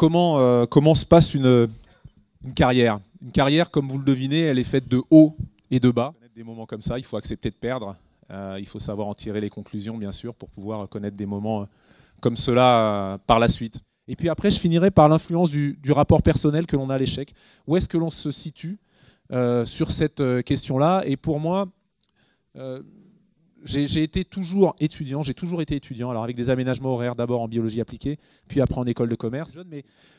comment se passe une carrière? Une carrière, comme vous le devinez, elle est faite de hauts et de bas. Des moments comme ça, il faut accepter de perdre. Il faut savoir en tirer les conclusions, bien sûr, pour pouvoir connaître des moments comme cela par la suite. Et puis après, je finirai par l'influence du rapport personnel que l'on a à l'échec. Où est-ce que l'on se situe sur cette question-là? Et pour moi, j'ai été toujours étudiant, alors avec des aménagements horaires, d'abord en biologie appliquée, puis après en école de commerce.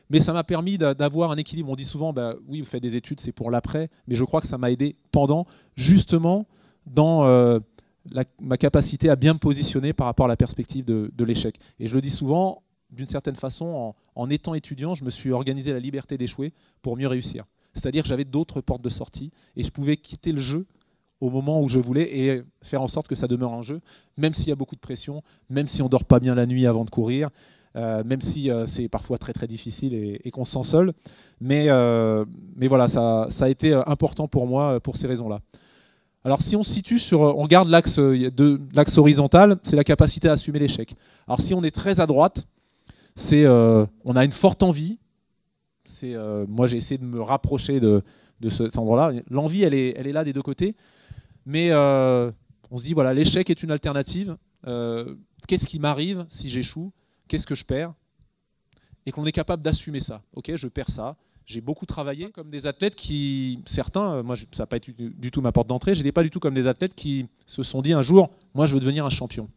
Mais ça m'a permis d'avoir un équilibre. On dit souvent, bah, oui, vous faites des études, c'est pour l'après, mais je crois que ça m'a aidé pendant, justement, dans ma capacité à bien me positionner par rapport à la perspective de l'échec. Et je le dis souvent, d'une certaine façon, en étant étudiant, je me suis organisé la liberté d'échouer pour mieux réussir. C'est-à-dire que j'avais d'autres portes de sortie et je pouvais quitter le jeu au moment où je voulais et faire en sorte que ça demeure un jeu, même s'il y a beaucoup de pression, même si on ne dort pas bien la nuit avant de courir, même si c'est parfois très très difficile et qu'on se sent seul. Mais voilà, ça a été important pour moi pour ces raisons-là. Alors si on se situe sur, on regarde l'axe horizontal, c'est la capacité à assumer l'échec. Alors si on est très à droite, on a une forte envie. Moi j'ai essayé de me rapprocher de cet endroit-là. L'envie, elle est là des deux côtés. Mais on se dit, voilà, l'échec est une alternative. Qu'est-ce qui m'arrive si j'échoue? Qu'est-ce que je perds? Et qu'on est capable d'assumer ça. Ok, je perds ça. J'ai beaucoup travaillé comme des athlètes qui, certains, moi ça n'a pas été du tout ma porte d'entrée, j'étais pas du tout comme des athlètes qui se sont dit un jour, moi je veux devenir un champion.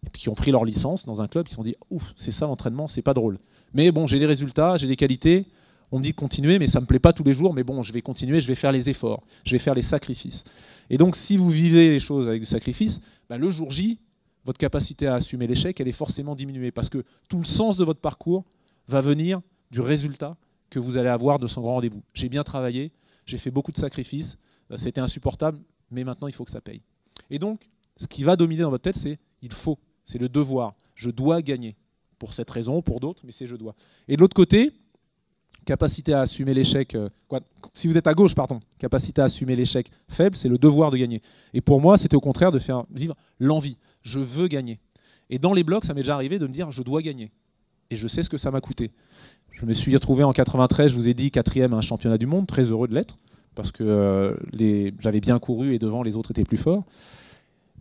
Et puis qui ont pris leur licence dans un club, qui se sont dit, ouf, c'est ça l'entraînement, c'est pas drôle. Mais bon, j'ai des résultats, j'ai des qualités. On me dit de continuer, mais ça ne me plaît pas tous les jours. Mais bon, je vais continuer, je vais faire les efforts, je vais faire les sacrifices. Et donc, si vous vivez les choses avec du sacrifice, ben, le jour J, votre capacité à assumer l'échec, elle est forcément diminuée. Parce que tout le sens de votre parcours va venir du résultat que vous allez avoir de son grand rendez-vous. J'ai bien travaillé, j'ai fait beaucoup de sacrifices, c'était insupportable, mais maintenant, il faut que ça paye. Et donc, ce qui va dominer dans votre tête, c'est il faut, c'est le devoir. Je dois gagner. Pour cette raison, pour d'autres, mais c'est je dois. Et de l'autre côté, capacité à assumer l'échec, si vous êtes à gauche, pardon, capacité à assumer l'échec faible, c'est le devoir de gagner. Et pour moi, c'était au contraire de faire vivre l'envie. Je veux gagner. Et dans les blocs, ça m'est déjà arrivé de me dire je dois gagner. Et je sais ce que ça m'a coûté. Je me suis retrouvé en 93, je vous ai dit, 4e à un championnat du monde, très heureux de l'être, parce que j'avais bien couru et devant, les autres étaient plus forts.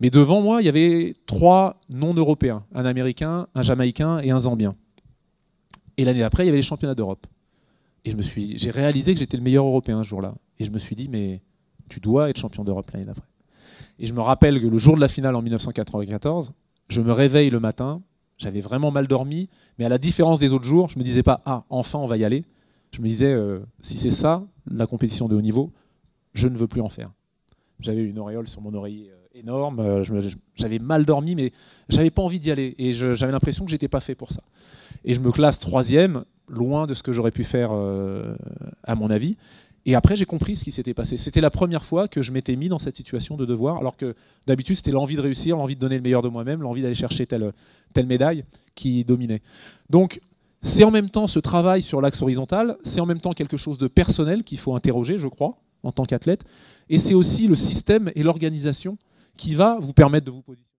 Mais devant moi, il y avait 3 non-européens, un Américain, un Jamaïcain et un Zambien. Et l'année d'après, il y avait les championnats d'Europe. Et j'ai réalisé que j'étais le meilleur Européen ce jour-là. Et je me suis dit, mais tu dois être champion d'Europe l'année d'après. Et je me rappelle que le jour de la finale en 1994, je me réveille le matin, j'avais vraiment mal dormi, mais à la différence des autres jours, je ne me disais pas, ah, enfin on va y aller. Je me disais, si c'est ça, la compétition de haut niveau, je ne veux plus en faire. J'avais une auréole sur mon oreiller énorme, j'avais mal dormi, mais j'avais pas envie d'y aller. Et j'avais l'impression que j'étais pas fait pour ça. Et je me classe 3e, loin de ce que j'aurais pu faire à mon avis. Et après, j'ai compris ce qui s'était passé. C'était la première fois que je m'étais mis dans cette situation de devoir, alors que d'habitude, c'était l'envie de réussir, l'envie de donner le meilleur de moi-même, l'envie d'aller chercher telle médaille qui dominait. Donc, c'est en même temps ce travail sur l'axe horizontal, c'est en même temps quelque chose de personnel qu'il faut interroger, je crois, en tant qu'athlète. Et c'est aussi le système et l'organisation qui va vous permettre de vous positionner.